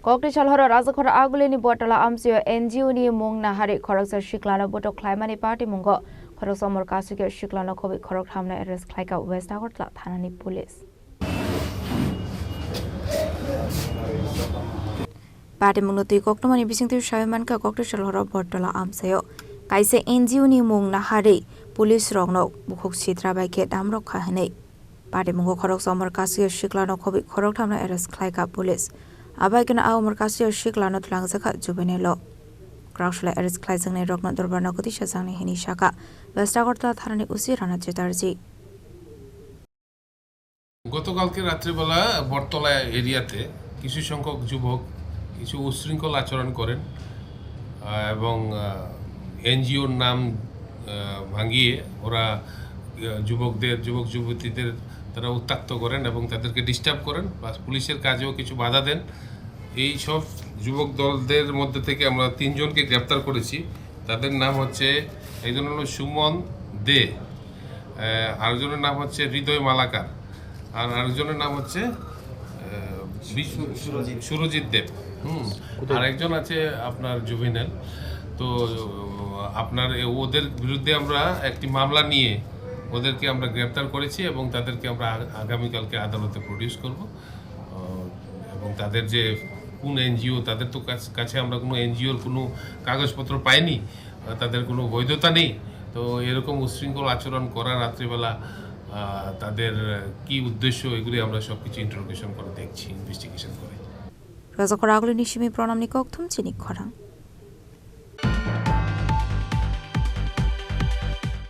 Koktisal Horo Rajakhor Aguli ni Battala Amchaio NGO ni Mwng Naharwi Khoroksa Siklano Butok Khlaimani Patimungo Khoroksa Umarkasukya Siklano Khobwi Khorokthamno arrest Khlaikha West Agartala Thanani police. Patimungo tui Koktisal bisingtir Shawimanka Koktisal Horo Battala Amchaio kaise NGO ni Mwng Naharwi police rongno bukhok sitra bai ke damrok khahane Patimungo Khoroksa Umarkasukya Siklano Khobwi Khorokthamno arrest Khlaikha police. Abaikana Umarkasukya Siklano tlangjaka juvenelo Kraushla arrest Khlaijangni rokna dorbarna Koktisal jangni hini shaka West Agartala Thanani usi rana chetarji গতকালকে রাত্রিবেলা বটতলা এরিয়াতে কিছু সংখ্যক যুবক কিছু উশৃঙ্খল আচরণ করেন এবং এনজিওর নাম ভাঙিয়ে ওরা যুবক যুবতীদের তারা উত্ত্যক্ত করেন এবং তাদেরকে ডিস্টার্ব করেন প্লাস পুলিশের কাজেও কিছু বাধা দেন এই সব যুবক দলদের মধ্যে থেকে আমরা তিনজনকে গ্রেফতার করেছি তাদের নাম হচ্ছে একজন হলো সুমন দে আরেকজনের নাম হচ্ছে হৃদয় মালাকার আর আরেকজনের নাম হচ্ছে সুরজিৎ দেব আর একজন আছে আপনার জুভেনাইল তো আপনার ওদের বিরুদ্ধে আমরা একটি মামলা নিয়ে ওদেরকে আমরা গ্রেফতার করেছি এবং তাদেরকে আমরা আগামীকালকে আদালতে প্রডিউস করব এবং তাদের যে কোন এনজিও তাদের তো কাছে আমরা কোনো এনজিওর কোনো কাগজপত্র পাইনি তাদের কোনো বৈধতা নেই তো এরকম উশৃঙ্খল আচরণ করা রাত্রিবেলা তাদের কি উদ্দেশ্য এগুলি আমরা সবকিছু ইন্টারোগেশন করে দেখছি ইনভেস্টিগেশন করে Rajakhor Aguli nishimi pranamni Koktisal Chini Khorang